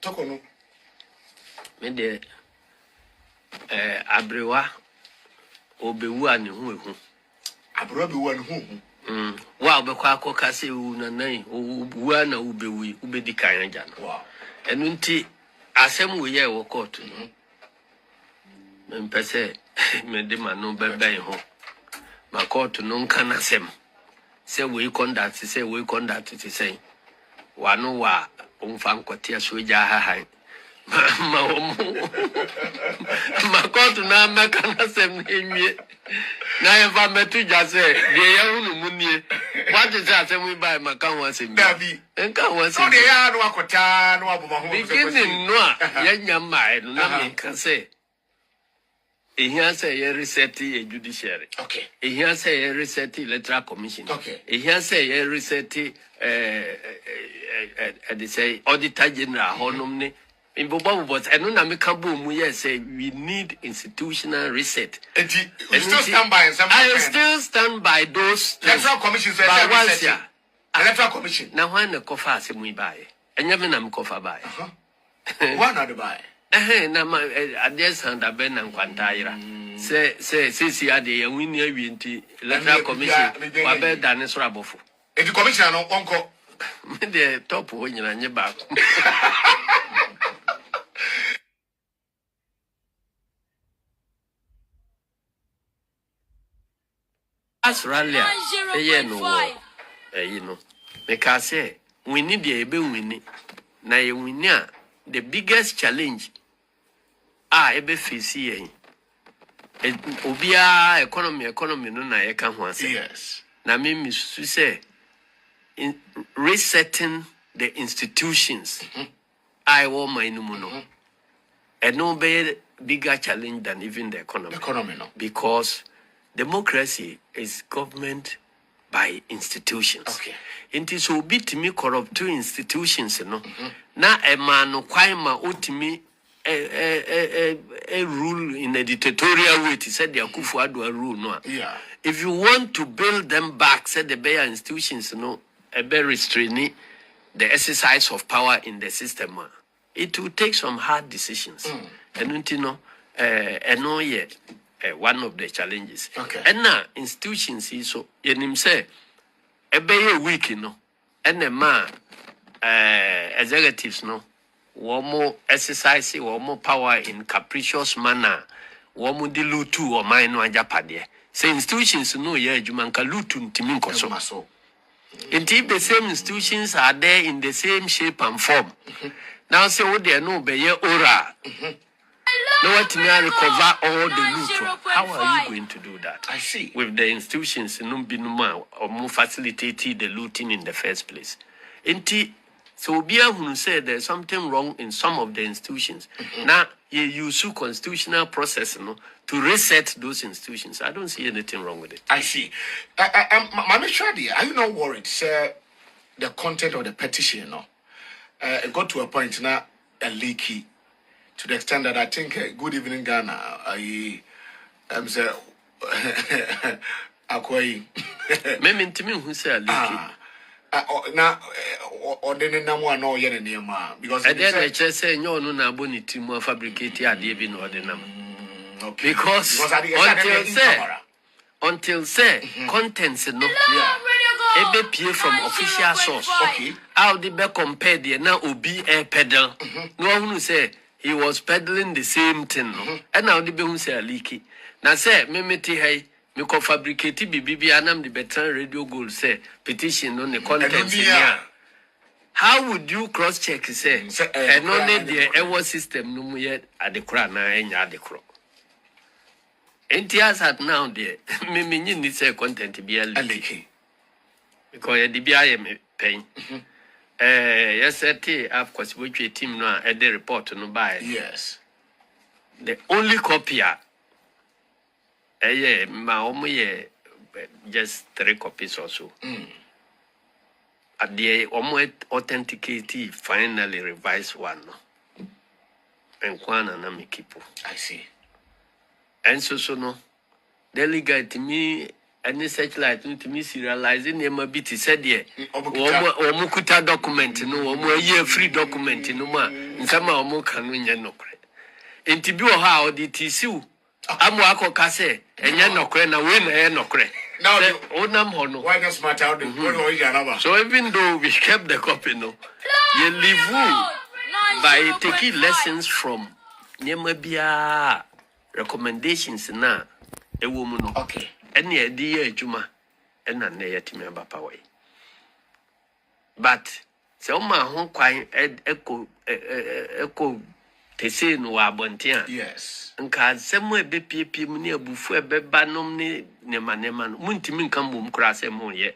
Tokono. Me de abrewa obewu ne ho ehu. Abrewa bewu ne ho. Wa obekwa akoka se wu na nan owu na ubewu ubedi kan anja no. Wow. Enu nti asem wo ye wo court no. Me mpese me de ma no beben ho. Ma court no nka na sem. Se we conduct ti say. Wa no wa umfa nkote asoja ha ma court na meka na sem enwie. Na yeva metu jase de ya hunu munie. What is that we buy maka ho asem. Dabi. Enka ho asem. So de ya no akota no aboma ho. Beginning no a yanya mai no na me ka say. Ehia say ye reset a judiciary. Okay. Ehia say ye reset electoral commission. Okay. Ehia say ye reset they say auditor general honum ne. In Bobo, but I know Namika say we need institutional reset. And you still stand by some. I still stand by those. Electoral commission says Electoral commission. Now when the coffee say we buy, and never nam coffee buy. One other buy. Na I just hand a ben and quantaira. Say ade we near winti electoral commission. Wabe danis rabofu. If the commissioner no uncle. The top when you're on your back. Australia, you know, because say we need the ebe winning. Now you win the biggest challenge. Ebe face ye. Obia economy no na ye kan ho ase. Yes. Na me say in resetting the institutions. I want my no. And no bigger challenge than even the economy. Economy no. Because democracy is government by institutions. Okay. It is so bit me corrupt two institutions, no. Na a man no kwaima utimi a rule in a dictatorial way. It said the Akufo-Addo rule, no. Yeah. If you want to build them back, said the Bayer institutions, no, a very restraining the exercise of power in the system. It will take some hard decisions. And you know, no yet. One of the challenges. Okay. And now institutions is so yenim say a week, you know, and the man executives no one more exercise one more power in capricious manner, one more dilute or mine no japade. Say institutions no yeah jumanka lutu timinko so. Indeed the same institutions are there in the same shape and form. Now say what they know be ora. No, what to recover all the loot. How are you going to do that? I see. With the institutions or more facilitating the looting in the first place. So Bia who said there's something wrong in some of the institutions. Now you use constitutional process to reset those institutions. I don't see anything wrong with it. I see. Mama Shadi, are you not worried, sir? The content of the petition, it got to a point now a leaky. To the extent that I think, good evening, Ghana. I am say, Akwai. Maybe to me who say leaky. Now, or then no one know yet because I then just say no na boni timo fabricate ade bi no de nam. Okay. Because until say contents no ebe pie from official source. Okay. How the be compare there na obi pedal. No one say he was peddling the same thing, no? And now the be say leaky. Now say me hey, me ko fabricate bibi anam the better radio gold say petition on the contents here. How would you cross check say and only the ever system no mu yet at the crown na enya at the crow. NTS at now there me need say content be leaky. Because the BI pain. Yesterday, of course, which a team no at the report no buy. Yes. The only copy, just 3 copies or so. At the authenticated, finally revised one. And one and I see. And so no. Delegate me any such light to me serializing him a bit said ye or mukuta document no or year free document no ma in some more can win no credit. In Tibio how did Tisu Amwako Case and Yanokre na win no credit. Now Onam Hono. Why does matter? So even though we kept the copy no you live by taking lessons from Nemabia recommendations na a woman. Okay. Any idea, Juma, and a nayatime about way. But so my home quite echo te say no abontia. Yes. And card somewhere be PP near before bebanum neman muntimin come boom crass a moon yet.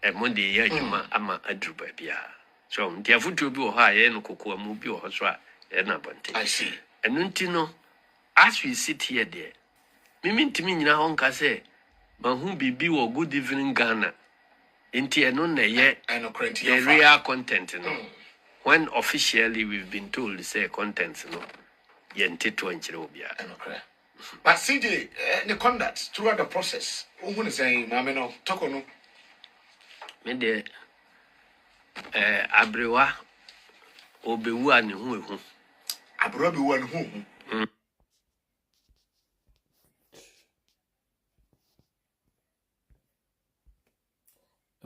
A Monday, Juma, ama a drupia. So, dear foot to be high and cocoa movie or so, and abonti. I see. And Nuntino, as we sit here, dear. Mimi to me now on case, but who be or good evening Ghana. Inti anone yet and the real content, no. When officially we've been told to say contents, no. Yente to Enchirobia. But CJ, the conduct throughout the process, who is saying, Mameno, Tokono? Me de Abrewa Obewa ni who. Abrobi one whom.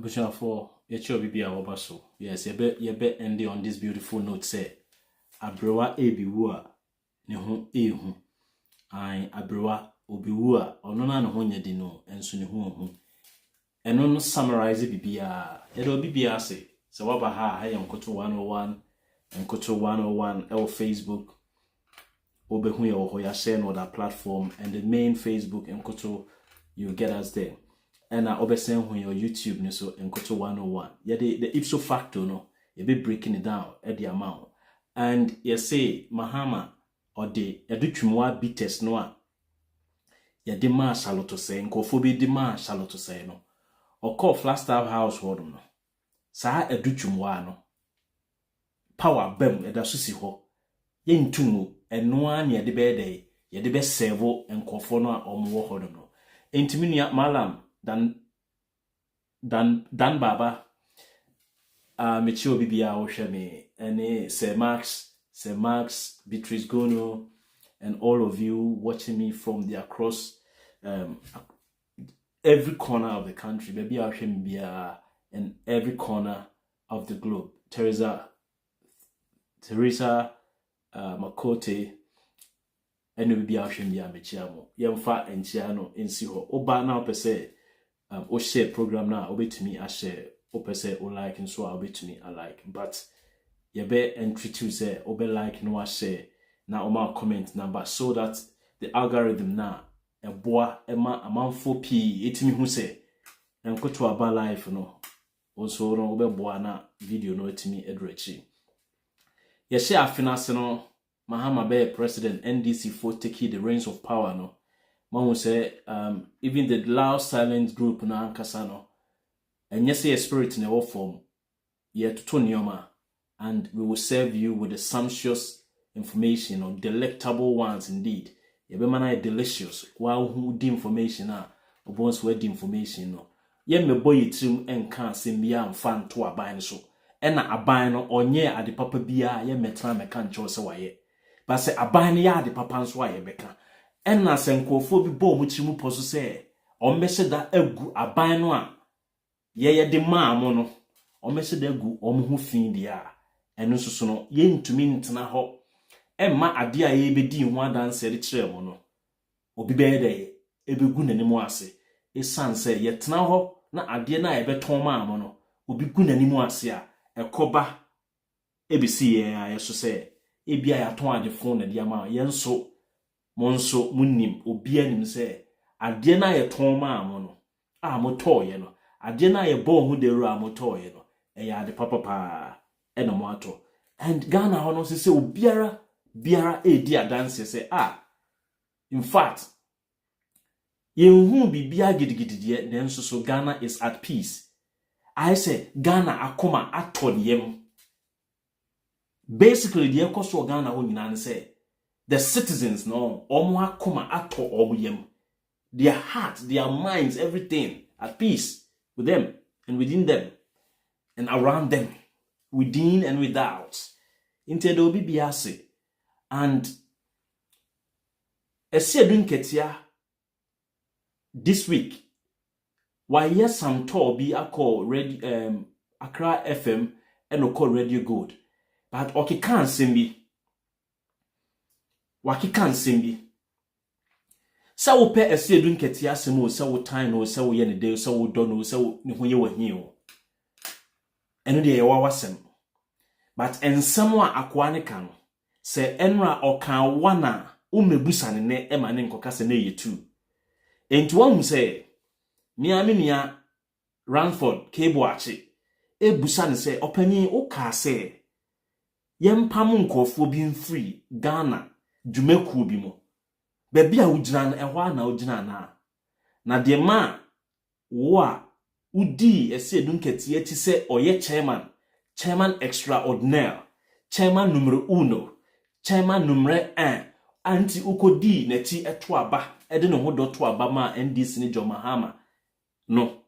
For HOBB Awabaso. Yes, you bet ending on this beautiful note say Abrewa Ebiwa Nehu Ehu. I Abrewa Obiwa or no Honya and soon whom. And on summarize Bibia, it'll be Biase. So Wabaha, I am Koto 101 and Koto 101 L Facebook. Obehuya or Hoyasen or that platform and the main Facebook and Koto, you get us there. And I obesen when your YouTube ne so enkoto 101. Yeah, the ipso facto no, you be breaking it down at the amount. And you say Mahama or the Adutwumwaa bitters no. Ya de ma shaloto say nkofobi de ma shaloto say no. Or call Flagstaff household no. Sa Adutwumwaa no. Power bem edasusi ho. Ye ntumu eno an ye de be dey, ye de be servo enkofo no a omwo ho no. Entimi nua malam Dan Baba Michio Bibia Oshame and Sir Max, Beatrice Gono, and all of you watching me from the across every corner of the country, maybe Oshame and every corner of the globe. Teresa Makote and be Oshame Michiamo, Yamfa and Chiano in Siho, Oba now per se. O share program now, obey to me, I share, o per se, o like, and so obey to me, I like. But you be entry to say, obey like, no, I share, now, my comment number, so that the algorithm now, a boy, a man for P, it me who say, and go to about life, no, also, no, obey boy, na video, no, to me, Edrechi. You share finance, no, Mahama be president, NDC for taking the reins of power, no. Man will say, even the loud silent group na Kasano, and yes, a spirit in our form, yet to Tonyoma, and we will serve you with the sumptuous information or delectable ones indeed. Yebemana delicious, while who the information are, or once where the information no. Ye me boy trim and can't see me and fan to a bind so, and a bind or near at the papa bia, ye me time I can't choose away. But say a bind ya the papan's why beka. And na senkofo bi bo mu chimu poso se o mese da agu aban no a ye de maamo no o mese da agu o mu hu fin dia eno soso no ye ntumi ntena ho emma ade a ye bedi hu adanse de kire mo no obi be de ebegu nanim ase esan se ye tena ho na ade na ye beton maamo no obi gu nanim ase a ekoba ebisi ye a ye so se ebia ya ton ade fon na dia ma ye nso monso munim obia nim se ade na ye ton maamo no a motoye no ade na ye bo hu de ru a motoye no e ya de papa pa e no mo ato and Ghana hono se obiara di adanse se in fact yenhu bibia gidigidide nenso so Ghana is at peace. I say Ghana akoma atodiyem. Basically the ekoso Ghana ho nyina say the citizens no omo akoma ato omuyem their heart, their minds, everything at peace with them and within them and around them, within and without. Into the obi biase. And Esiedun Ketia this week, why yes some tour be a call radio Accra FM and o call Radio Gold. But Oki can't sing me. Waki can't sing me. Sa wo pe Esiedun Ketia semo, sa wo time no, sa wo yene day, sa wo don't know, sa wo nihuye wa hiyo. Eno de yawa wasem. But en samwa akwane kan se enra okan wana umebusa ne ema ne nkoka se na yetu. Enti won se Miaminia Ranford Keboachi ebusa ne se opanyin oka se yempam nkofo bi mfiri Ghana dwumakuo bi mo baabi a wugina na ehwa na wugina na de ma wo a udi Esiedun Ketia ti se oye chairman extraordinaire, chairman numero 1, chairman numero 1, anti ukodi neti eto aba, ede no ho to aba ma NDC ni Prez Mahama. No.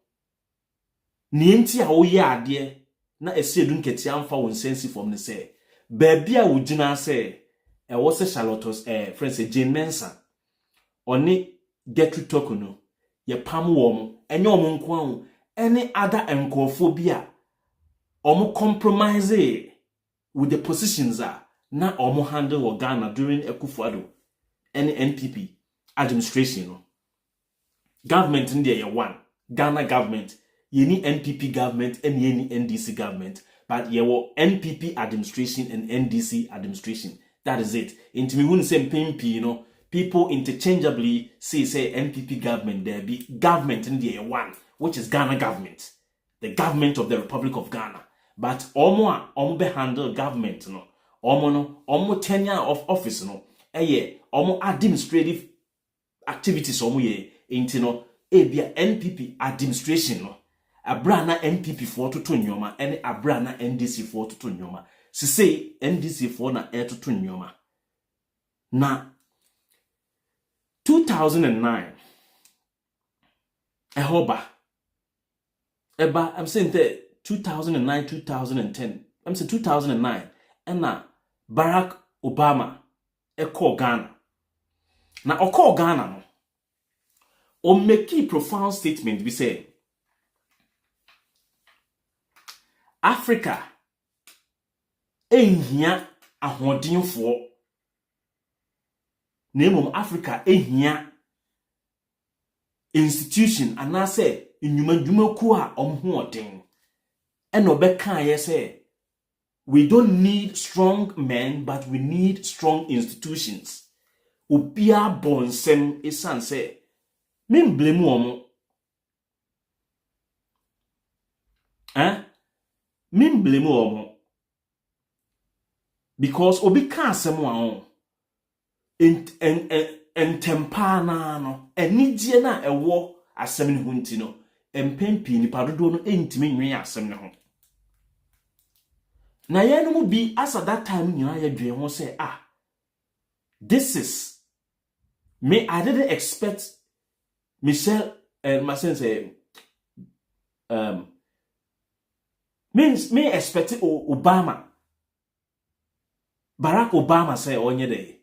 Ni enti a wo ye ade na Esiedun Ketia amfa won sensi form ne se. Baabi a wugina se e wo se Charlotte's friends Jane Mensah. Oni get to talk no. Ye pam wo mo, enye wo nko an, any other enkophobia. Omo compromise with the positions na omo handle or Ghana during Ekufuado any NPP administration. Government in there one Ghana government, ye NPP government and ye NDC government, but ye were NPP administration and NDC administration. That is it. Into me wouldn't say PMP, people interchangeably say NPP government, there be government in there one, which is Ghana government, the government of the Republic of Ghana. But omo be handle government omo tenure of office omo administrative activities omo ye ebia NPP administration abra na NPP for to nyoma ene abra na NDC for to nyoma se say NDC for na to nyoma na 2009 I'm saying that 2009, 2010. I'm saying 2009. And now Barack Obama call Ghana. Now o call Ghana o make a profound statement. We say Africa ehia ahodinfo. Name Africa ehia institution and I say inyuma ku a omhoden. And Obeka say, we don't need strong men, but we need strong institutions. Ubia bonsem isan say, min blame omo. Min blame omo. Because obi ka asem wa en tempa na no, enidie na ewo asem ne ho ntino, empempi ni padodo no entimi nwe asem ne ho. Na yenu mu bi as at that time nyina ya dwen ho say this is me. I didn't expect Michelle and my sense me expect Obama, Barack Obama say onye day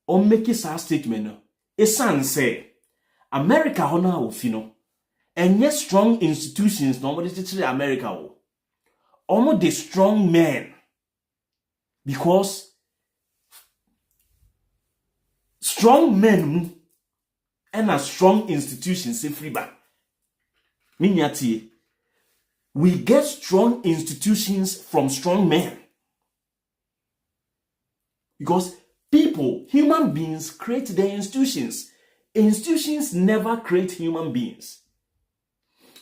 o make sa statement no esan say America hona ofi no enye strong institutions no mo de America o almost the strong men, because strong men and a strong institutions say free back. Minyati, we get strong institutions from strong men, because people, human beings, create their institutions. Institutions never create human beings.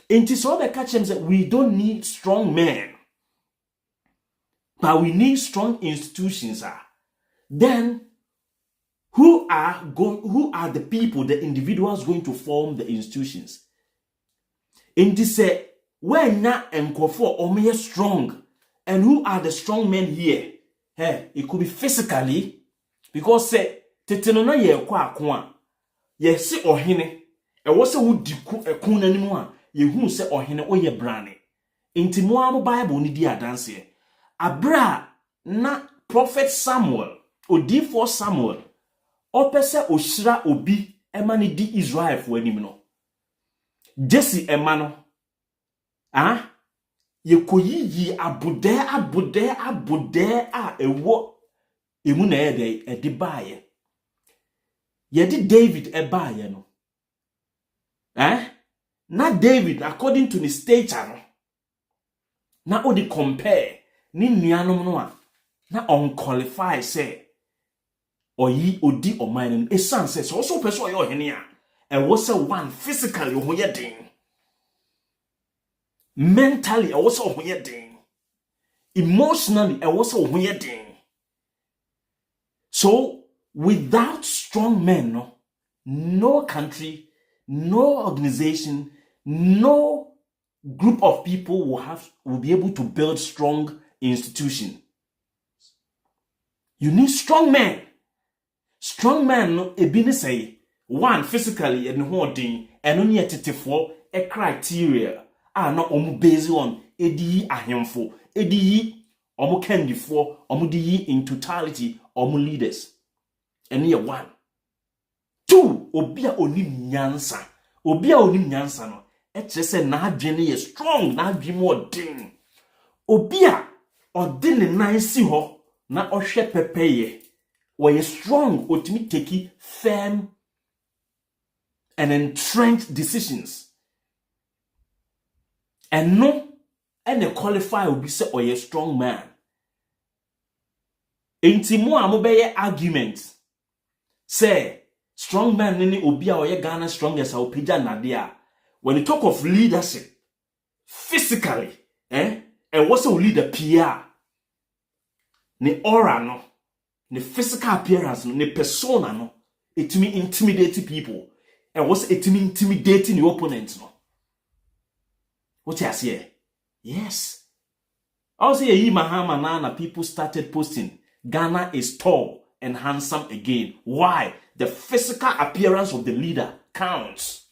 It is all the catchings that we don't need strong men. But we need strong institutions. Then, who are the people, the individuals going to form the institutions? In this when na enkofo omo strong, and who are the strong men here? It could be physically, because teteno na ye kwa akwa, ye si ohene, was a would a coon anymore. You who say or hene or ye brani. Inti mo Bible ni dia dance. Abra na prophet Samuel or Samuel. Opese oshira obi emani di Israel for anymore. Jesse emano. Ah? Ye koyi abude a ewo emu na e de baye. Ye di David e baye no. Na David according to the stature no. Na odi compare ni nuanom no a na unqualified say oyi odi oman no esan say so person oyo hene a e wo say one physically ho ye den. Mentally, I was a weird thing. Emotionally, I was a weird thing. So, without strong men, no country, no organization, no group of people will be able to build strong institutions. You need strong men. Strong men, ebini say, one physically and holding, and only a criteria. No omu based on edi ahemfo edi omu kendifo omu di in totality omu leaders ene ye one. Two, obi a onim nyansa no eche se na adwene ye strong na adwene mo den. Obi a odi ne nan si ho na ohwe pepeye wo ye strong otimi take firm and entrenched decisions. And no, and qualify will be say or a strong man. Inti mo amobeye argument. Say strong man nini obia or ye Ghana strongest or pija nadia. When you talk of leadership, physically, and what's a leader PR? Ni aura no, ni physical appearance no, ni persona no, it me intimidating people. And what's it me intimidating your opponents no? What you say? Yes. I was say Mahama Nana people started posting Ghana is tall and handsome again. Why? The physical appearance of the leader counts.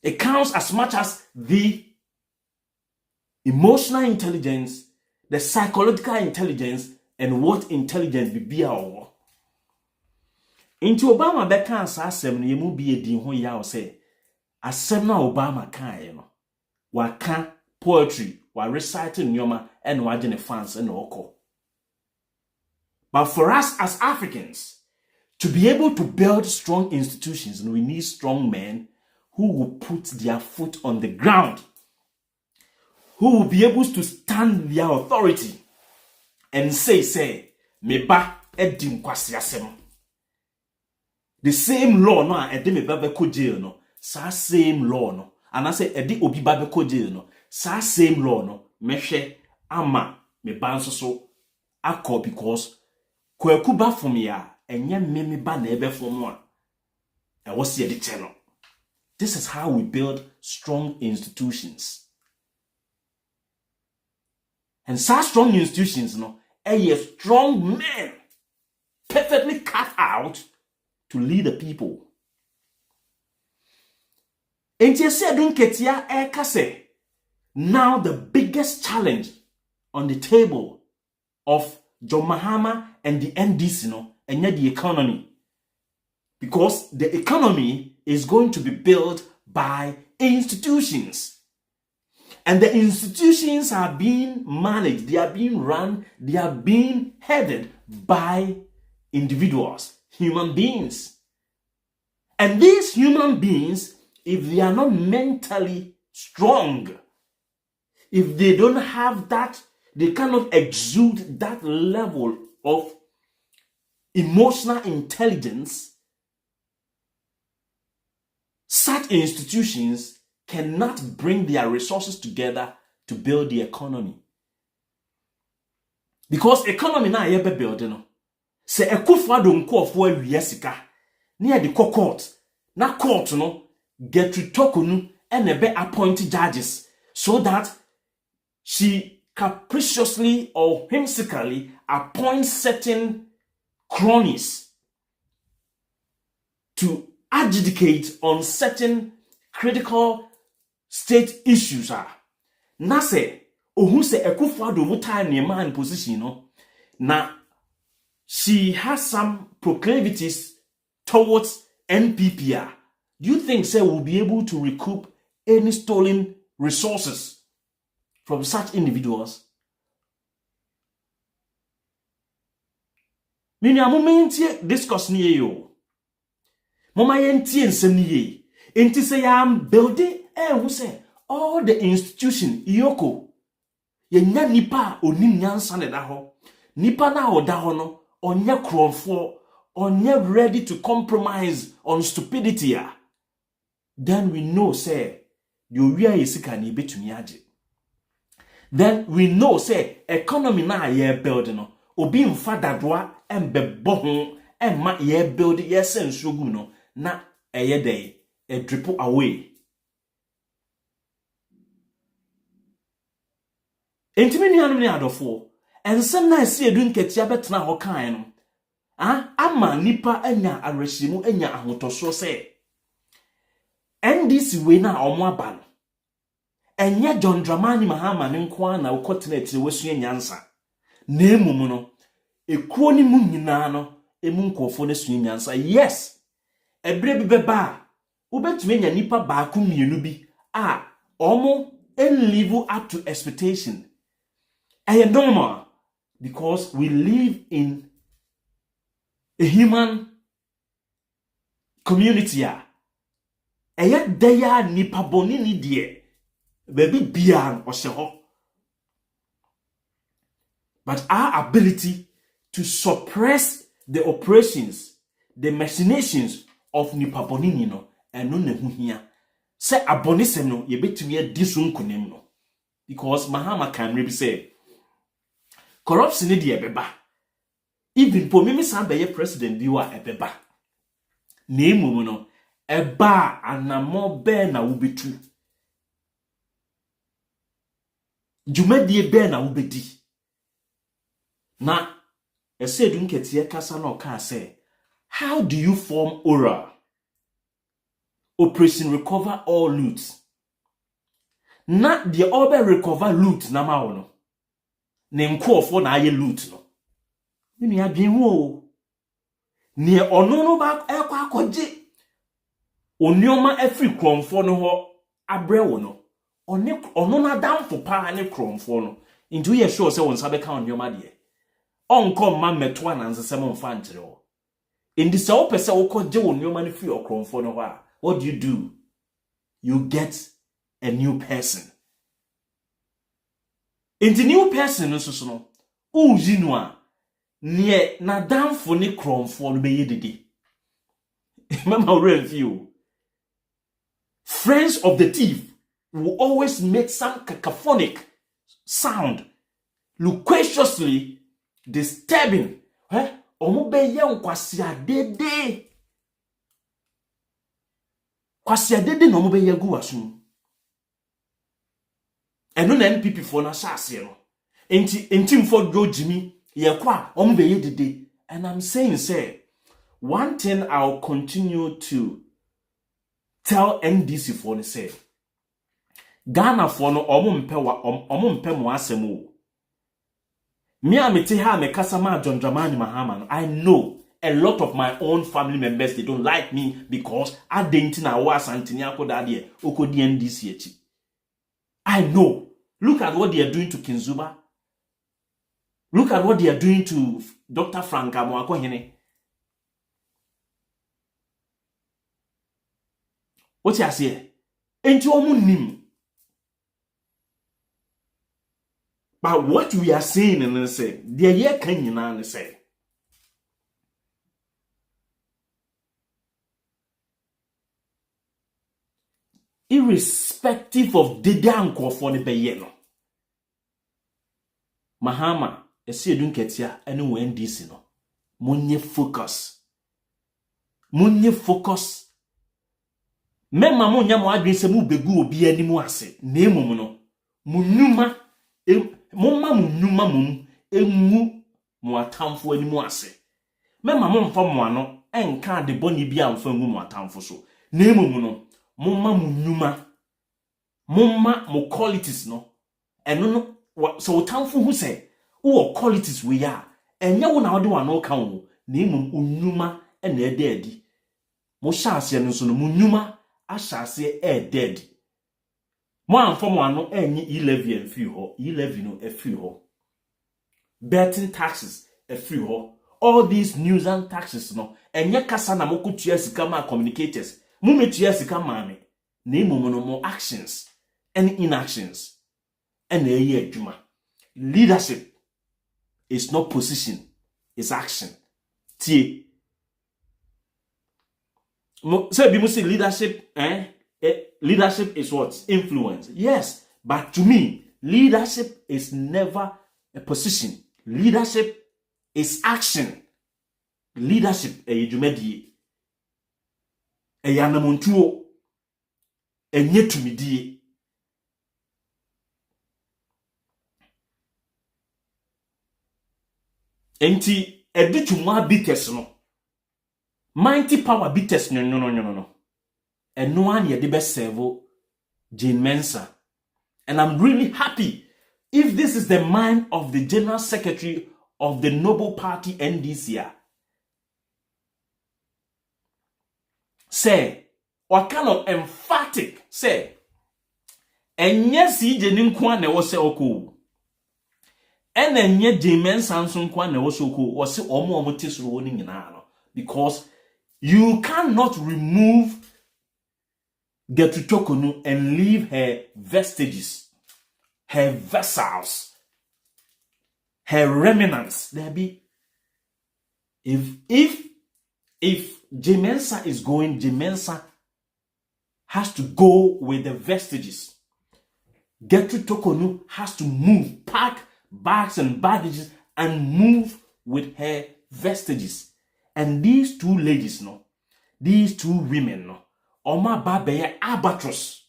It counts as much as the emotional intelligence, the psychological intelligence, and what intelligence be our. Into Obama bekan sa asem no yemu bi edi ho ya o say asem na Obama kan no waka poetry wa recite nyoma and wa gene fans and oko. But for us as Africans to be able to build strong institutions, we need strong men who will put their foot on the ground, who will be able to stand their authority and say meba edim kwasi asem. The same law no a ede me babe ko jail no, sa same law no. And I say ede obi babe ko jail no, sa same law no, mehwe ama me banso so akọ because kwaku ba from ya enye meme ba na ebe from a e wo se ede che no. This is how we build strong institutions. And such strong institutions no, a strong men perfectly cut out to lead the people. And you say now the biggest challenge on the table of John Mahama and the NDC and yet the economy. Because the economy is going to be built by institutions. And the institutions are being managed, they are being run, they are being headed by individuals, human beings. And these human beings, if they are not mentally strong, if they don't have that, they cannot exude that level of emotional intelligence, such institutions cannot bring their resources together to build the economy. Because economy na yebe building. Se ekufwa do nkofo awie sika na de court na court no get to tokunu and ebe appoint judges so that she capriciously or whimsically appoints certain cronies to adjudicate on certain critical state issues na se ohun se Akufo-Addo mu time ne man position no na she has some proclivities towards NPP. Do you think say we'll be able to recoup any stolen resources from such individuals? Mini amumentie discuss ni yo. Mama yentie nsem ni ye. Enti say am building who say all the institution iyoko yenya nipa onim nyansa ne da ho. Nipa na oda ho no onye kromfo onye ready to compromise on stupidity. Then we know say you wia yesika na betumi age. Then we know say economy na ye build no obi mfa dadoa embebo ho emma ye build ye sensu gu no na eye dey a drip away. Entimini anu ni adofo ensem na ese edu nketia betena ho kan no ama nipa anya arehyimu anya ahotoso se NDC we na omo aba no enye John Dramani Mahama ne nko na ukotena etire wesu nyansa na emum no ekuo ni mu nyina no emu nkofo ne su nyansa. Yes, ebre bi beba ubetumi anya nipa baako mienu bi omo live up to expectation. I normal because we live in a human community. Eye deya nipa boni ni die baby bian osho. But our ability to suppress the operations, the machinations of nipa boni ni no eno na hu hia. Se abonisem no ye betumi adiso nkunem no. Because Mahama can maybe say corruption ni die beba. Even po mimi san be president bi wa ebeba. Na emum no eba anamo be na wubetu. Jumedie be na wubedi. Na esedu nketie kasa na oka say, how do you form ORA? Operation Recover All Loot. Na the obe recover loot na ma wono. Ne nkofo na aye loot no. Ni adwen ho. Ne ono no ba ekwa akoje. Onioma afri kromfo no ho abre wo no. Ono na damfo pa ne kromfo no. Into ye sure say won sabe ka onioma de. Onko ma meto anansesem mfa nkire ho. Indi se wo pese wo koje onioma ne free okromfo no ho what do? You get a new person. In the new person no no ujinwa nie na damfo ne kromfo no be yedede. Mama review. Friends of the thief will always make some cacophonic sound, loquaciously disturbing. Omo be ye nkwasia dede. Kwasia dede no omo be ye gu asum. Eno na NPP for na shase no. Enti mfo go Jimmy ye kwa omo be ye dede. And I'm saying say one thing I'll continue to tell NDC for the say Ghana for no omo mpe mo asem o. Me amete ha me kasama John Dramani Mahama. I know a lot of my own family members, they don't like me because I didn't know what Santini Akodadie Okodi NDC echi. I know. Look at what they are doing to Kinzuba. Look at what they are doing to Dr. Frank Amoakohene. What you say? Enti omu nim. But what we are saying and say, the year can you now say? Irrespective of the danko for the bayeno. Mahama, a see dunketia, anywhere NDC no. Munye focus. Munye focus. Mema munya mo adwen se mu begu obi animu ase. Na emum no. Munuma mumma munuma mum engu mo atamfo animu ase. Mema mo mfa mo ano enka de boni bia mfa ngu mo atamfo so na emum no momma mo nnuma momma mo qualities no eno no so tamfo hu se wo qualities we ya enye wo na wo de wa no ka wo na emum nnuma na edi mo hyase no so no mo nnuma ahyase dead mo amfo mo ano enyi 11 afiri ho 11 no afiri ho betting taxes afiri ho all these news and taxes no enye kasa na mo kutua sika ma communicators mo metua sika ma me na emum no mo actions and inactions and adwuma leadership is not position, it's action. Tie. So we must say leadership, leadership is what? Influence. Yes, but to me, leadership is never a position. Leadership is action. Leadership ejumedi. Eyanamontuo. Enyetumidie. Enti Adutwumwaa bites no mighty power bites no and no one ye de best serve Jane Mensah. And I'm really happy if this is the mind of the General Secretary of the Noble Party NDC. Say, or kind of emphatic say, and yes, he didn't quite know what say oko. And then yet Jane Samson Kwan also was almost running in because you cannot remove Getutokonu and leave her vestiges, her vessels, her remnants. There be if Jane Mensah is going, Jane Mensah has to go with the vestiges. Getutokonu has to move, pack bags and baggages and move with her vestiges. And these two ladies, no, these two women, no, Oma babeye albatross,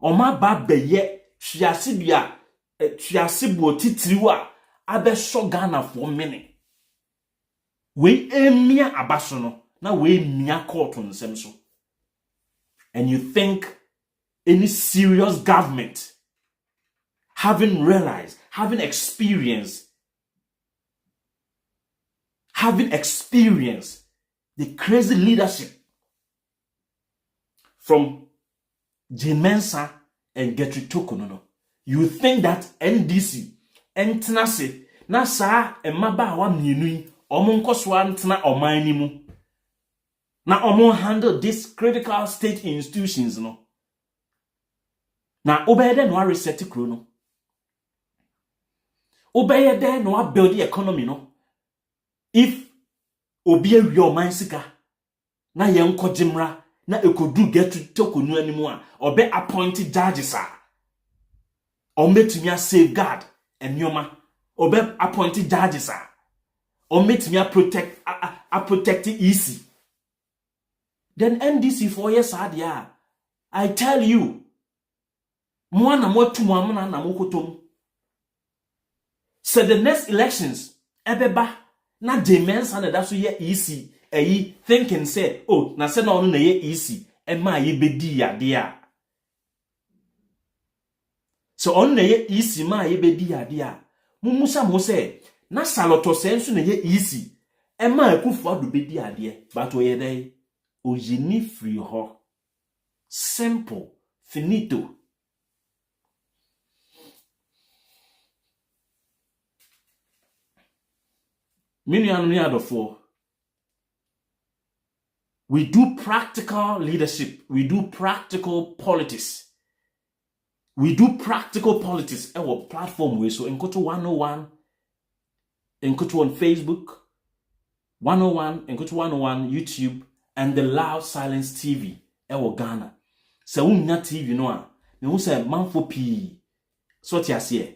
Oma babeye triasibia, triasibo titiriwa, abe shogana for many. We emia abasono, na we mia courton semso. And you think any serious government, having realized, having experienced the crazy leadership from Jane Mensah and Getutokonu, you think that NDC entenase na saa emaba wa mienu omo nkoswa ntena oman ni mu na omo handle these critical state institutions no na obede no reset kro no obede no build the economy no if obi awi oman sika na ye nkojimra na ekodu Getutokonu animu a obe appointed judges a ometumi safeguard enyoma obe appointed judges a ometumi protect EC. Then NDC 4 years adia, I tell you, mwana motu mwamuna na mokotom. So the next elections, ebeba na Jane Mensah na daso ye EC, thinking say, oh, na se na onu na ye EC, ema ye bedi ya dia. So onu na ye EC ma ye bedi ya dia. Mumusa mo say, na saloto sensu na ye EC, ema ekufo adu bedi ya dia. But we ye dey. Ojini free ho. Simple. Finito. We do practical leadership. We do practical politics. We do practical politics. Our platform way. So in Koto 101, in Koto on Facebook, 101, in Koto 101 YouTube, and the Loud Silence TV, ewo Ghana. Se unya TV no a, me hu se manfo pi. So ti ase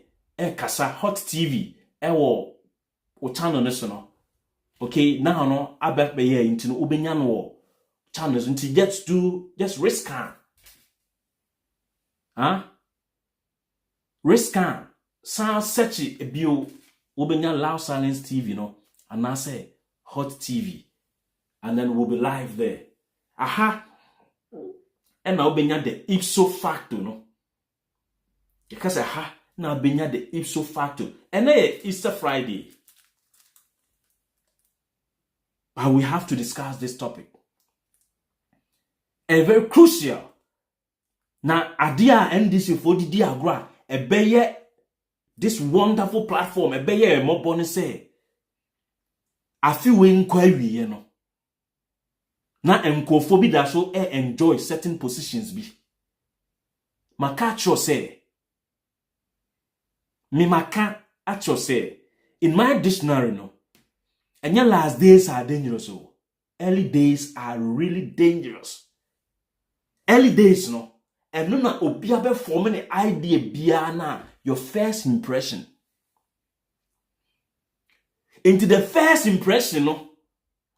kasa Hot TV, ewo o channel no so no. Okay, now no abek be here into no ubenya no channels until just risk can. Risk can. Sound search e bio ubenya Loud Silence TV no, and I say Hot TV. and then we'll be live there. Aha. And now benya the ipso facto, no? Because aha, now benya the ipso facto. And then Easter Friday. But we have to discuss this topic. A very crucial. Now, adia NDC for the diagram, a beye this wonderful platform, a beye a more bonus say. I feel inquiry, you know. Now, enkofobi that so enjoy certain positions be. Makacho say. Me maka acho say. In my dictionary, no. And your last days are dangerous. So early days are really dangerous. Early days, no. And no na obiabe forming an idea biana your first impression. Into the first impression, no.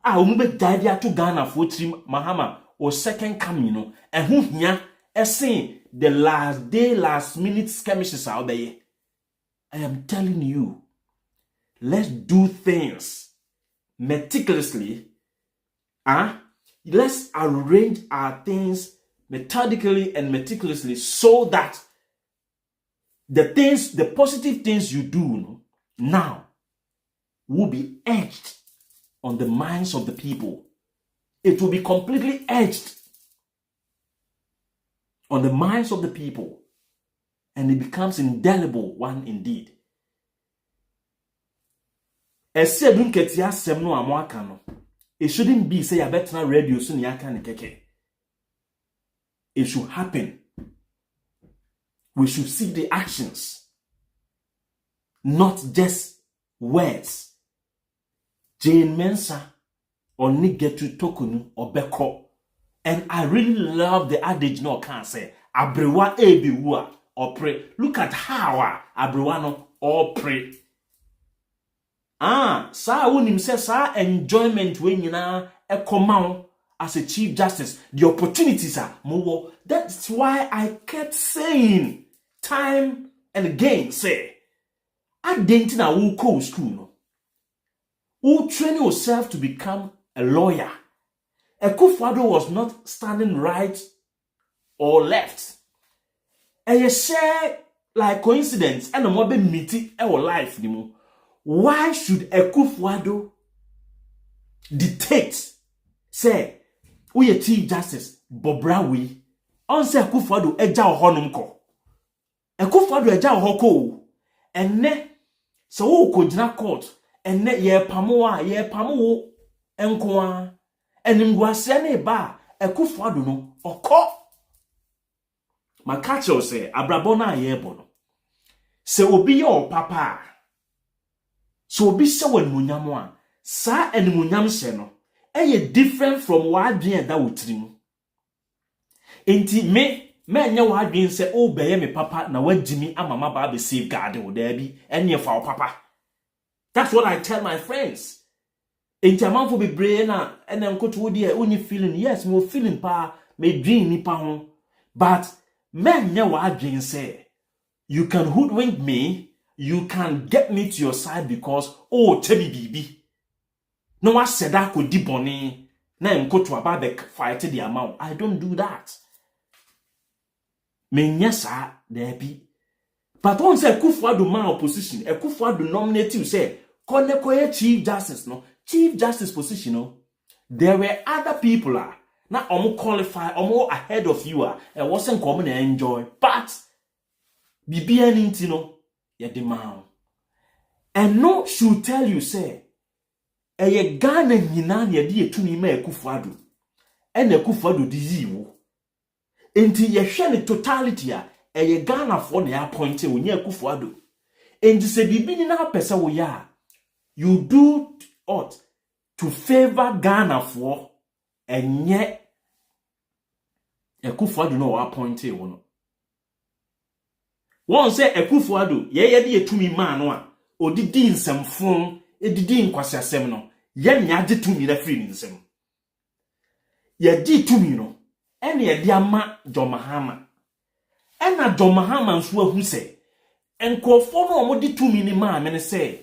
Umbe idea to Ghana for Prez Mahama or second coming, no. And who here is saying the last day, last minute skirmishes out there. I am telling you, let's do things meticulously. Let's arrange our things methodically and meticulously so that the positive things you do now will be etched on the minds of the people. It will be completely etched on the minds of the people, and it becomes indelible one indeed. It shouldn't be say a better radio soon yakan keke. It should happen. We should see the actions, not just words. Jane Mensah or Nigetu Tokunu or Beko. And I really love the adage no can say Abrewa ebiwa or pray. Look at how Abrewano or pray. Sa unim says sa enjoyment when you na a command as a Chief Justice. The opportunities are more. That's why I kept saying time and again say I didn't know who go school no. Who train yourself to become a lawyer. Akufo-Addo was not standing right or left. And you share like coincidence and a mobile meeting our life anymore. Why should Akufo-Addo dictate say we a Chief Justice Bobrawi on say Akufo-Addo eja ohonum ko. Akufo-Addo eja ohoko enne so wo ko gina court enne ye pamo enkoa enimguase ne ba Akufo-Addo no oko makacho say abrabona ye bono se obi ye o papa so obi se wanmunyam a sa enmunyam se no eye different from what dream that wotrim enti me nya what dream say o beye me papa na wagimi amama ba be safeguard wo da bi enye fa o papa. That's what I tell my friends. Enti amanfo be brain na ene nkoto wo de only feeling, yes me feeling pa me dream nipa ho, but nya what dream say you can hoodwink me, you can get me to your side because oh tebi bibi no one said that could di boni na nkoto aba be fight the amount. I don't do that. Menyasa there be. But once Akufo-Addo man opposition, Akufo-Addo nominate you say Konekoye Chief Justice no. Chief Justice position no. There were other people na omo qualify, omo ahead of you and wasn't coming and enjoy. But bibi anything no ye demand. And no should tell you say eye Ghana nyina na ye de etumi ma Akufo-Addo. And Akufo-Addo di yiwo. Enti ye hwe ne totality eye Ghana for na appointed onye Akufo-Addo. Enti se bibi ni na pesa wo ya you do ought to favor Ghana for enye Akufo-Addo no appointed wo no. Won say Akufo-Addo ye de etumi ma no a odidi nsemfon edidi nkwasiasem no ye nya de tumi na free nsem. Ye di tumi no ene ye de ama Prez Mahama. Ena Prez Mahama nso ahu se enkofo no omodi tumi ni ma me ne se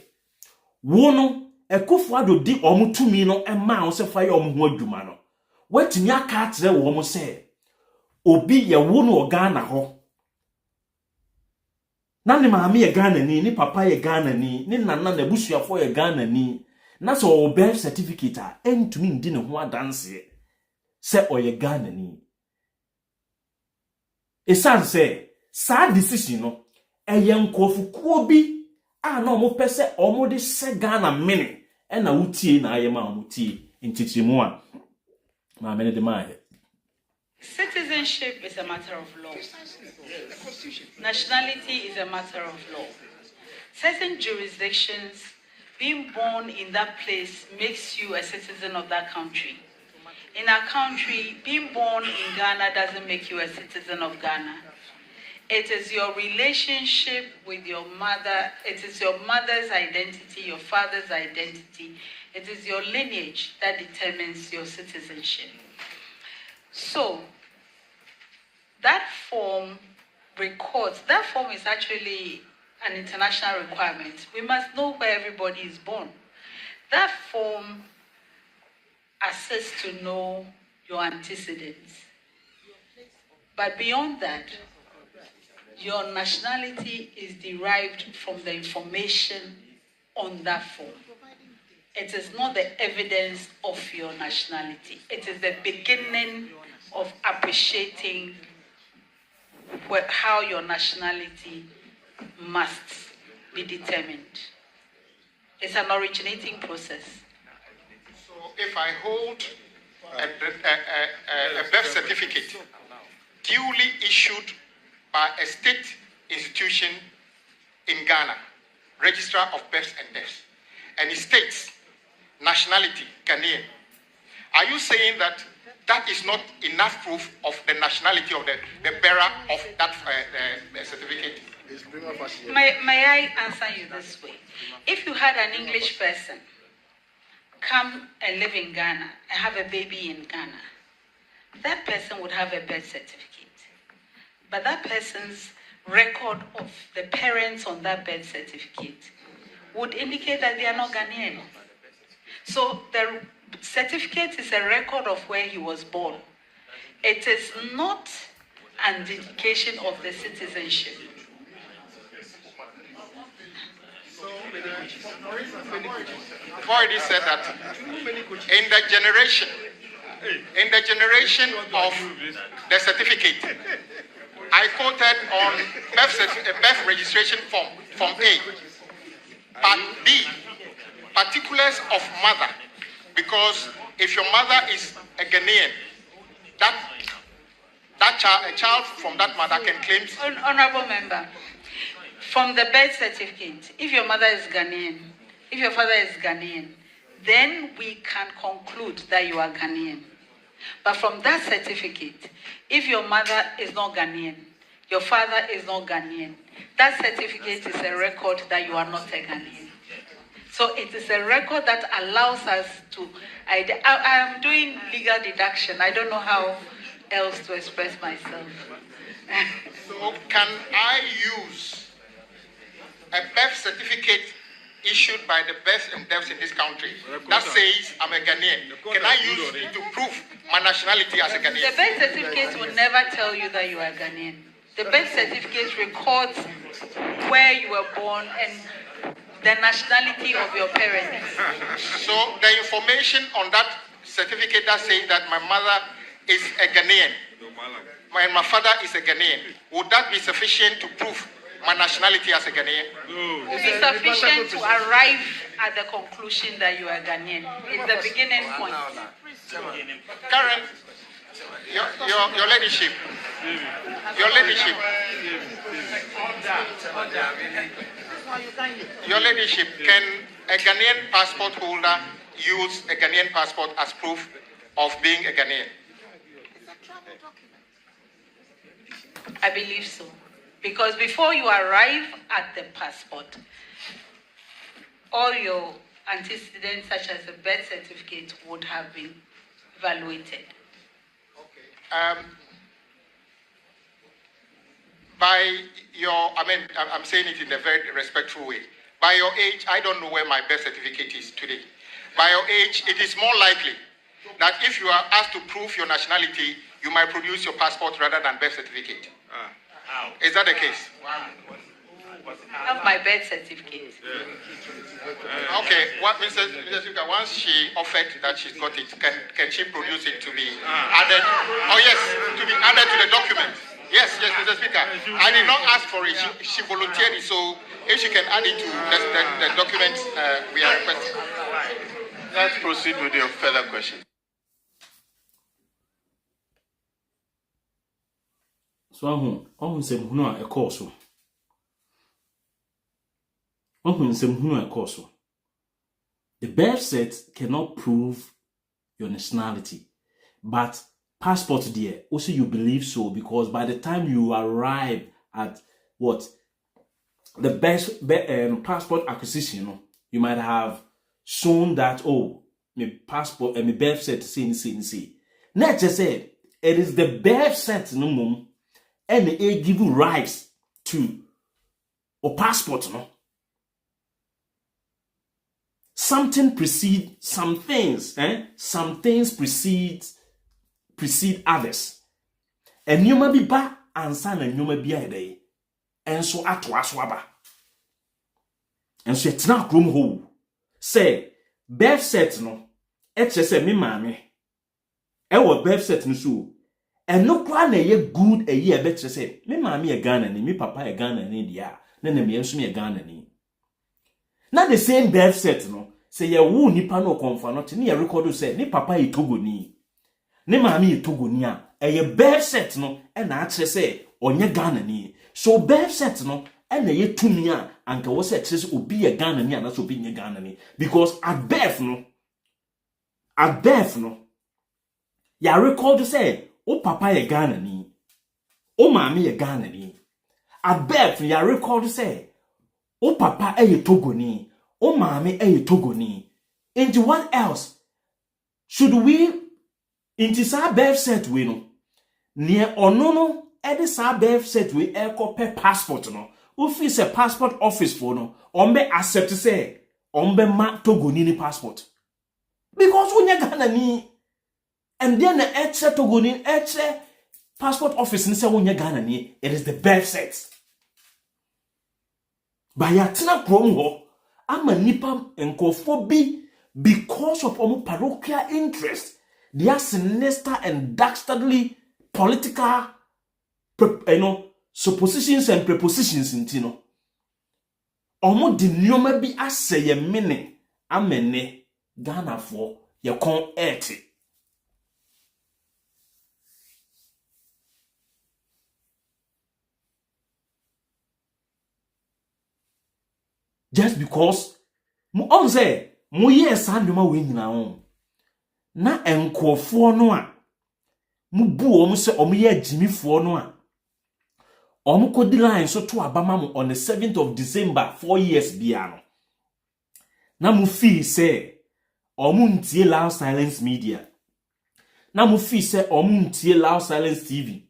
wo no Ekufuado di omu tumi no ema wo se fa ye omu ho adwuma no. Watimi aka akyere wo mo se obi ye wo no Ghana ho. Na ne maame ye Ghana ni, ni papa ye Ghana ni, ni nana na busuafo ye Ghana ni. Na so o birth certificate a entumi ndi ne ho adanse se o ye Ghana ni. Esan se sa decision no eye nkofukuo bi a na omo pese omo de se Ghana mene e na wutie na aye ma omo tie ntitirimu a ma mene de ma he. Citizenship is a matter of law. Nationality is a matter of law. Certain jurisdictions, being born in that place makes you a citizen of that country. In our country, being born in Ghana doesn't make you a citizen of Ghana. It is your relationship with your mother. It is your mother's identity, your father's identity. It is your lineage that determines your citizenship. So, that form records, that form is actually an international requirement. We must know where everybody is born. That form assists to know your antecedents. But beyond that, your nationality is derived from the information on that form. It is not the evidence of your nationality. It is the beginning of appreciating how your nationality must be determined. It's an originating process. So if I hold a birth certificate duly issued by a state institution in Ghana, Registrar of Births and Deaths, and it states nationality Ghanaian, are you saying that that is not enough proof of the nationality of the bearer of that certificate? May I answer you this way? If you had an English person come and live in Ghana and have a baby in Ghana, that person would have a birth certificate. But that person's record of the parents on that birth certificate would indicate that they are not Ghanaian. So the certificate is a record of where he was born. It is not an indication of the citizenship. I've already said that in the generation of the certificate, I quoted on birth registration form A, part B, particulars of mother, because if your mother is a Ghanaian, a child from that mother can claim. Honorable member, from the birth certificate, if your mother is Ghanaian, if your father is Ghanaian, then we can conclude that you are Ghanaian. But from that certificate, if your mother is not Ghanaian, your father is not Ghanaian, that certificate is a record that you are not a Ghanaian. So it is a record that allows us to, I am doing legal deduction. I don't know how else to express myself. So can I use a birth certificate issued by the births and deaths in this country that says I'm a Ghanaian? Can I use it to prove my nationality as a Ghanaian? The birth certificate will never tell you that you are Ghanaian. The birth certificate records where you were born and the nationality of your parents. So the information on that certificate that says that my mother is a Ghanaian, my father is a Ghanaian, would that be sufficient to prove my nationality as a Ghanaian? It will be sufficient to arrive at the conclusion that you are Ghanaian. It's the beginning point. Karen, your ladyship. Your ladyship. Your ladyship, can a Ghanaian passport holder use a Ghanaian passport as proof of being a Ghanaian? I believe so. Because before you arrive at the passport, all your antecedents, such as the birth certificate, would have been evaluated. Okay. I'm saying it in a very respectful way. By your age, I don't know where my birth certificate is today. By your age, it is more likely that if you are asked to prove your nationality, you might produce your passport rather than birth certificate. Is that the case? I have my birth certificate. Okay, what Mr. Speaker, once she offered that she's got it, can she produce it to be added? Oh yes, to be added to the document. Yes, Mr. Speaker. I did not ask for it. She volunteered it, so if she can add it to the document we are requesting. Let's proceed with your further question. So ahun sem hunu a ekoso. Ahun sem hunu a ekoso. The birth cert cannot prove your nationality, but passport there also you believe so, because by the time you arrive at what the best passport acquisition, you might have shown that my passport and my birth cert see. Not just say it is the birth cert no mum and it give you rights to or passport no. Something precede some things, some things precede others. And you may be back and son and you may be a day. And so at waswaba. And so it's not room hole. Say, birth set no, say me mammy. Ewa birth set no so. And no plan a year good a year better say, me mammy a gun and me papa a gun and India, then me me a gun and not the same birth set no. Say ya wu nipa no konfa no ni ya record say ni papa yi Togo ni. Ni maami yi Togo ni a ye birth set no e na akire say onye Ghana ni. So birth set no e na ye tumi a anka wo say akire say obi ye Ghana ni na so obi nye Ghana ni, because at birth no ya record say o papa ye Ghana ni, o maami ye Ghana ni. At birth ya record say o papa ye Togo ni, o mame Togo ni. Into what else should we into sa birth set we no near onono edi sa birth set we copy passport no ufi se passport office for no ombe accept say ombe ma Togo ni passport, because unya Ghana ni, and then the Togo ni passport office ni say unya Ghana ni. It is the birth set by yatina krom ama nipa enkofo bi, because of parochial interest, they are sinister and dastardly political suppositions and prepositions in tino. Omo di nyoma bi aseye mene amene Ghana for ye kon eti. Just because mu on say mu yes anduma we nyina ho na enkofo no a mu bu o mu se o mu ye agimifo no a o mu kodi line so to abama mu on the 7th of December 4 years bia no na mu fi say o mu ntie Loud Silence Media, na mu fi say o mu ntie Loud Silence TV,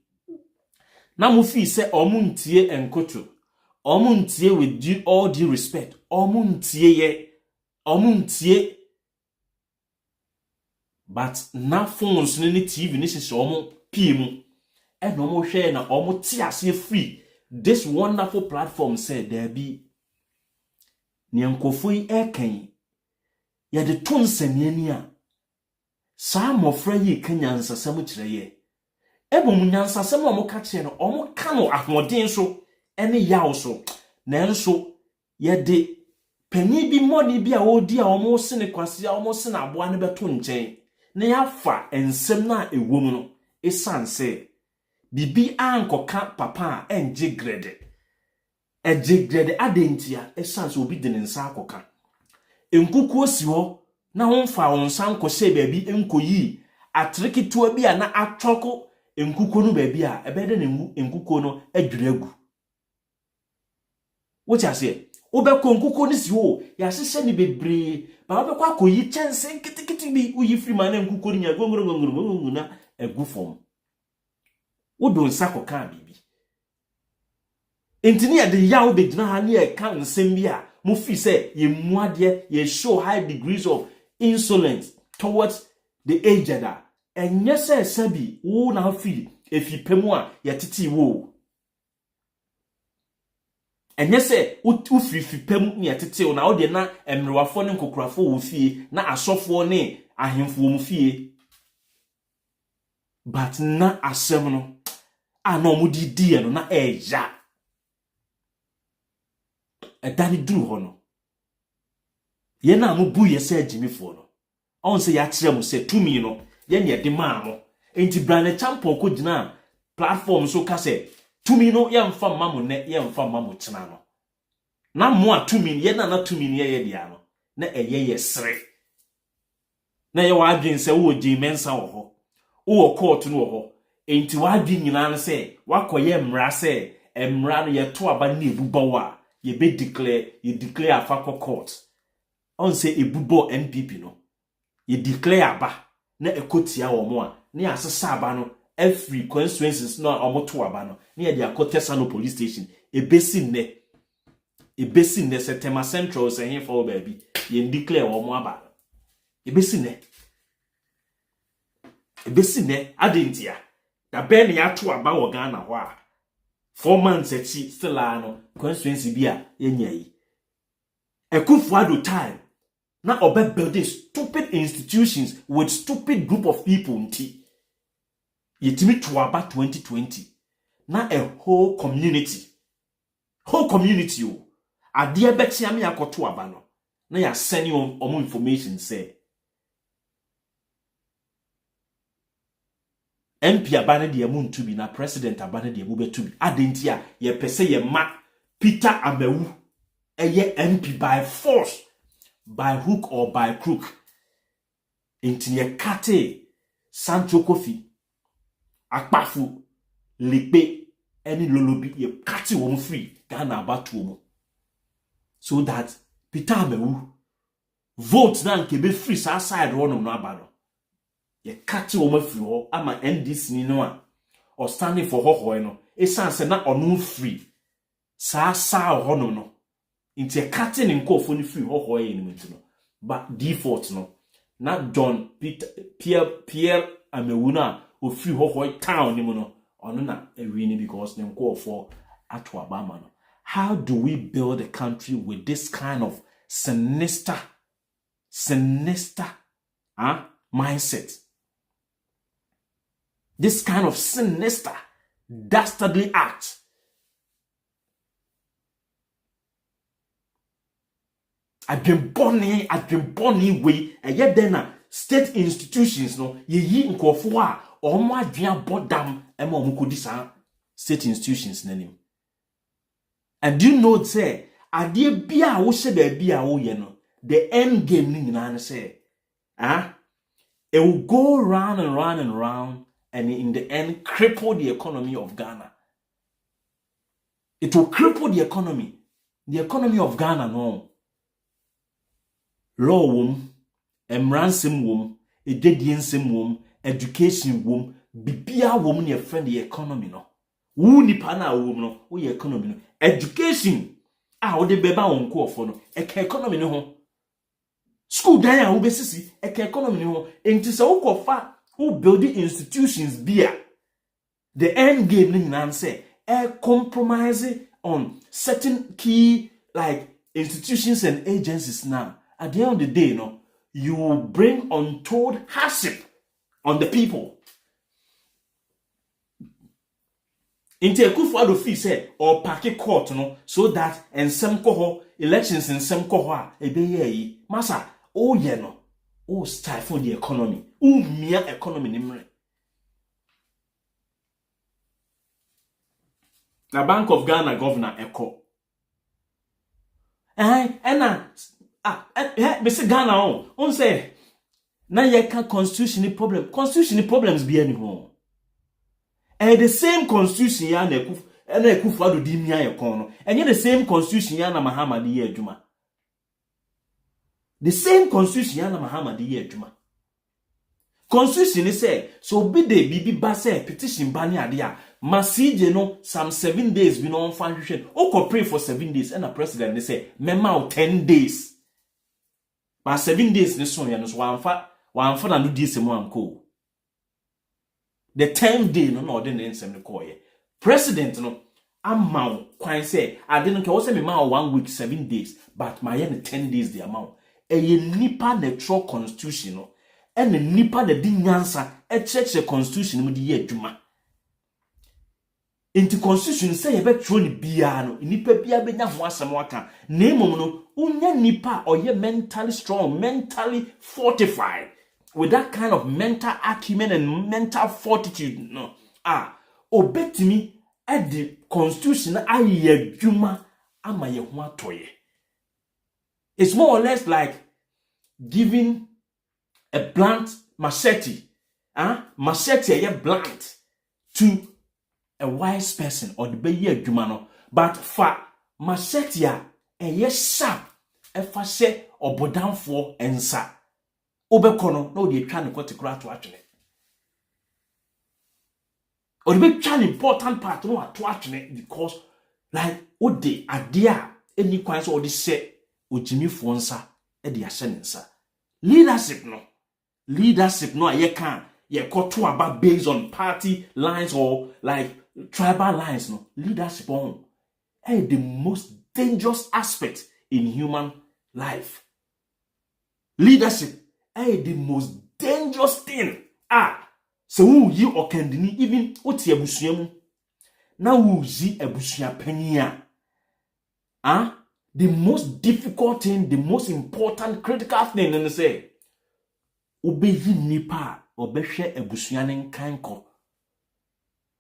na mu fi say o mu ntie Enkoto, omuntie with all due respect, omuntie, but na phones ni TV ni sisi omu pimu, and omu share na omu tiase free. This wonderful platform said there be ni ankofui eken ya de tonsani ni a sa mofra yi kanyansa samu kire ye ebo munyansa samu omu ka kire no omu ka no ahoden so ene yaw so nanso ye de panyi bi moni bi a odi a omo se ne kwase a omo se na aboa ne beto nchen na yafa ensem na ewom no esanse bibi ankoka papa enje grade adentia esanse obi de ne nsa akoka enkuku osi ho na wonfa wonsa nkose baabi enkoyi atreketua bi a na atwoko enkuku no baabi a ebede ne enkuku no adwiragu. What you say? Obeko nkuko ni si ho ya sese ni bebre ba obeko akoyi chense kitikiti bi uyi free man nkuko ni nya gongoro na egu fom wodo nsa koka bibi entini ya de ya obegina ha ne e kan nsem bi a mo fi say ye muade ye show high degrees of insolence towards the aged a enye say sabi wo na fi efipemu a ye titi wo enye say ufifipemu ne ye titi wo na wo de na emrewafo ne nkokurafo wo fie na asofo ne ahemfo wo fie but na asem no ano mo didi no na eja edani duru ho no ye na mo bu ye se agimifo no on se ya kire mo se tumi no ye ne de maa mo enti brane champion ko gina platform so ka se tumi no ye mfa mma mo ne ye mfa mma mo kina no na mo a tumi ye na tumi ne ye dia no na eye sere na ye wa adwen se wo gi Mensah wo ho wo court no wo ho enti wa adwen nyina no se wakoye mra se emra no ye to aba na ebubo wa ye be declare afa court on say ebubo NPP no ye declare aba na ekotia wo mo a na asesa aba no every constituencies no omo to aba no na ye dia kotesa no police station ebesi ne Setema Central say here for baby ye declare wo mo aba ebesi ne adentia da ben ya to aba wo Ghana ho a 4 months echi still no constituency bia yenyayi Adutwumwaa time na obe building stupid institutions with stupid group of people nti yetimi to aba 2020 na a whole community o ade betia me akoto aba no na ya send you information say MP abane de amuntu bi na president abane de amubetu bi adentia ye pese ye ma Peter Amewu eye MP by force by hook or by crook intinye kate Sancho Kofi akpafu lipe any lolobi ye kate wo free Ghana abatu mo so that Peter Amewu vote na nke be free sa side one no abano ye kate wo free ho ama NDC ni no a or standing for ho no esanse na onu free sa ho no inti ye kate ni nkofo ni free ho ye ni mtu no but default no na John Pierre Amewu na o free ho town ni mu no onu na ewini because ni nkofo ato abama no. How do we build a country with this kind of sinister mindset? This kind of sinister, dastardly act. I've been born way, and yet then state institutions no ye nkofo a omo adwea bodam ema omo kodisa state institutions nanim. And do you know say ade bia wo hye da bia wo ye no the end game ni nyina say it will go round and round and round and in the end cripple the economy of Ghana. It will cripple the economy of Ghana no. Law wom, emransem wom, edediensem wom, education wom, bibia wom ne friend the economy no. Wu nipa na wom no, wo ye economy no. Education wo de beba won ko ofo no, economy no ho. School dan a wo besisi, economy no ho. Enti se wo kofa, wo build institutions bia. The end game ni nan say, compromise on certain key like institutions and agencies now. At the end of the day, you will bring untold hardship on the people. Inti Adutwumwaa fee say or party court so that and some coho elections in some coho ebe masa stifle the economy. Mere economy nimre. The Bank of Ghana governor Eko. Mr. Ghana on say na ye can constitutional problems be any and the same constitution ya na Adutwumwaa di mia ye kon no and the same constitution ya na Mahama di ye adwuma. The same constitution ya na Mahama di ye adwuma. Constitution is say so be the bibi ba say petition bani adia masije no some 7 days we no function o pray for 7 days and a president they say mema 10 days but 7 days this one no so one for na no di semu anko the 10th day no order na nsem ne call ye president no amount kwan say I didn't care say me ma 1 week 7 days but my 10 days the amount e nipa electoral constitution no and the nipa the dinyansa e check the constitution mu di ye adwuma into constitution say ye betro ni bia no nipa bia benya ho asem waka na emom no unya nipa oye mentally strong, mentally fortified with that kind of mental acumen and mental fortitude no obetimi at the constitution aye adwuma ama ye ho atoye. It's more or less like giving a blunt machete, machete a blunt to a wise person or the baby jumano, but for machete a yes sharp, a fashe or bodan for and sa. Obekono no the trying to cut the grass to actually. Or the big important part no to actually because like what the idea any kinds or the say o Jimmy Fonsa e the ashensa. Leadership no ye can ye to about based on party lines or like tribal lines no leadership on the most dangerous aspect in human life. Leadership the most dangerous thing so who you or can even oti abusuamu na who zi abusua pania the most difficult thing, the most important critical thing and say obeyi nipa obehwe abusuane nkanko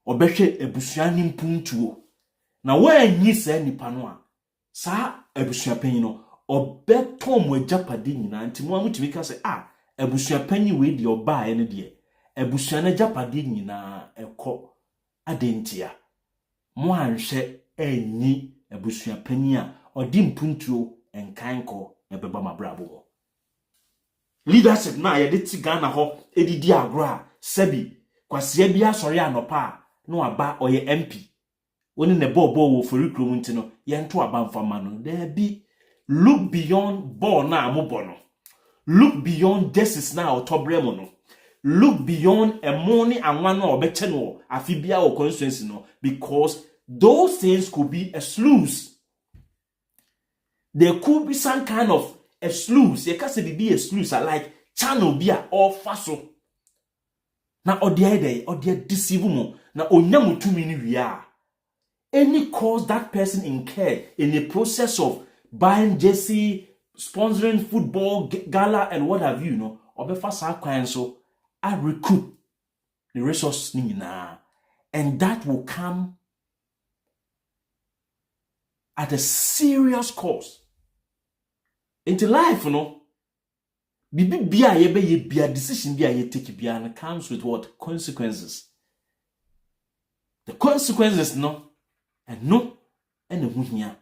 obehwe abusuane mpuntuo na wanyi sa nipa no a sa abusuapanyi no obetom wajapade nyina ntimo amutimi ka say abusuapanyi we di oba ene de abusuane japade nyina ekọ adentia mo anhwe anyi abusuapanyi a odi mpuntuo enkanko ebeba mabrabo. Leadership na ye de ti Ghana ho edidi agro sebi kwase bia asori anopa no aba oye MP woni ne bobo wo fori krom ntino ye nto aba mfama no there be look beyond ball na amobo no look beyond justice na otobremo no look beyond a money anwa no obeche no afibia o constituency no because those things could be a sluice. There could be some kind of a sluice. You can't say be a sluice like channel beer or faso. Na odiade or dear deceive mo na onyamu 2 minutes we are. Any cause that person incurred in the process of buying jersey, sponsoring football gala and what have you, no, or be fast so I recoup the resource na, and that will come at a serious cost. Into life, bibi bia ye be ye bia decision bia ye take bia and comes with what consequences. The consequences no and no and the muhia.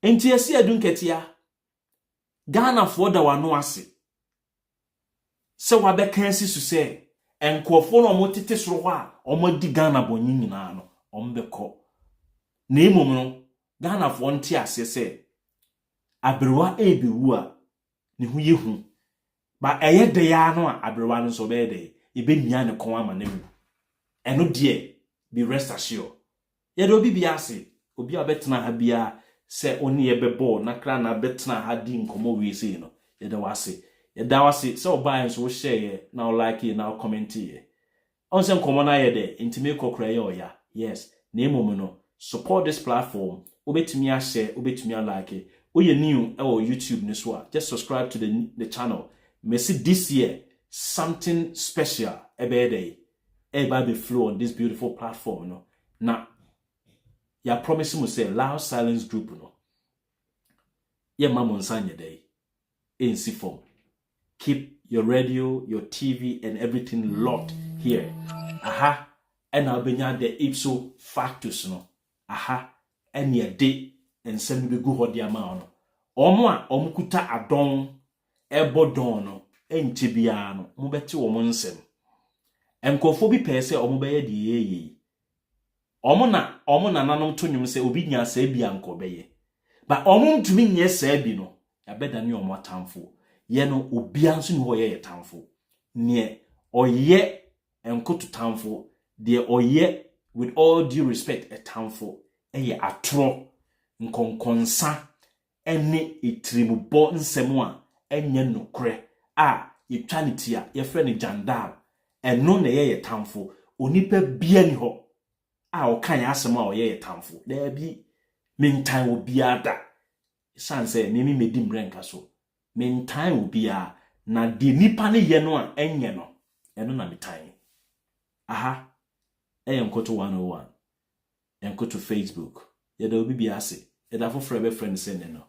Enti yesi adun ketia Ghana for da wano ase. Se wa be kansi su se enkofo no mo tete soro ho a omo di Ghana bonyi nyina no ombeko. Na emom no Ghana for nti ase se abrewa ebewu a ne hu yehu ba eye de ya no a abrewa no so be de ebe nia ne kon ama na wu eno de be rest assured ye do bibia ase obi a betena ha bia se oni ye bebo na kra na betena ha di nkomo wi se no ye da wase se oba so share ye na like ye na comment ye on se nkomo na ye de intime kokra ye oya yes na emom no support this platform obetumi a share obetumi a like Oye new or YouTube niswa. Just subscribe to the channel. May see this year something special every day. Everybody flow on this beautiful platform. No? Now, ya promise me say Loud Silence Group. No? Yeah, Mamon Sanya Day. In C form. Keep your radio, your TV, and everything locked here. Aha. And I'll be the ipso factus. No? Aha. And your day. And send me go hot the amount. Omwa omkuta adon ebo don no enche bia no mo beti wo mo nsem enkofo bi pese omo beye de yeye omo na nanom to nwum se obi nya sa bia nko beye ba omo ntumi nye sa bi no ya beda ne omo atamfo ye no obi anso ni ho ye tamfo ne oye enkoto tamfo de oye with all due respect a tamfo eye atro nkonkonsa ene itrimubo nsemu a enye nokre a etwanity a ye frɛ ne jandal eno na ye tamfo onipa bia ni ho a okan asem a oye tamfo da bi mentan obia da sanse me medi mrenka so mentan obia na de nipa ne ye no a enye no eno na metan aha enkoto 101 enkoto Facebook ye da obi bia ase ye da foforo be friend send no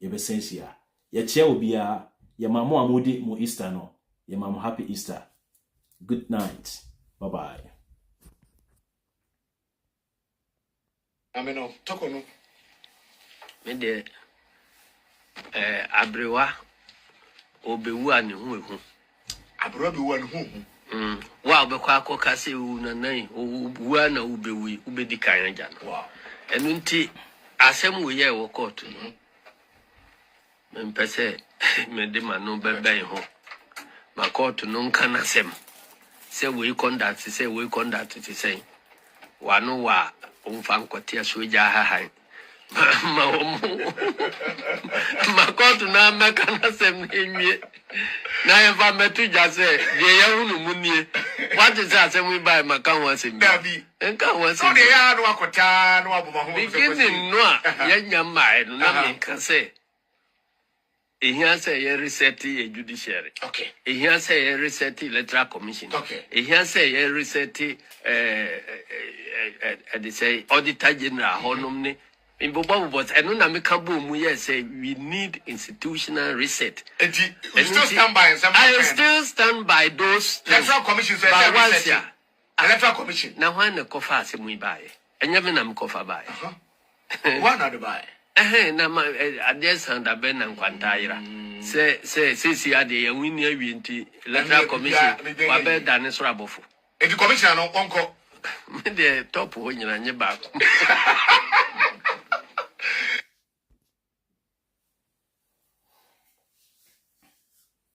ye be sensia ye chia obia ye mamo amodi mo Easter no ye mamo happy Easter. Good night. Bye bye. Ameno tokono me de abrewa obewu ani hu ehu abrewa be wan hu wa obekwa akoka se wu na nan owu na ubewu ubedi kan agya no wow enu nti asem wo ye wo court no me mpese me de ma no beben ho ma court no nka na sem se we conduct ti say wa no wa umfa nkote asoja ha ma court na meka na sem enwie na eva metu jase de ya hunu munie what is that sem we buy maka ho asem dabi enka ho asem so de ya no akota no aboma ho beginning no a ya nyama no na me ka say ehia say ye reset ye judiciary okay ehia say ye reset electoral commission okay ehia say ye reset they say auditor general honum ni in bobo but eno na meka bo mu yes say we need institutional reset and you still stand by some I still stand by those electoral commission so electoral commission na when the kofa asemu ibaye enya me na mkofa baye one na buy na ma ades and aben na nkwanta yira say ade ya wini awi nti electoral commission wa be dane so abofo the commission no onko me de top ho nyina nye ba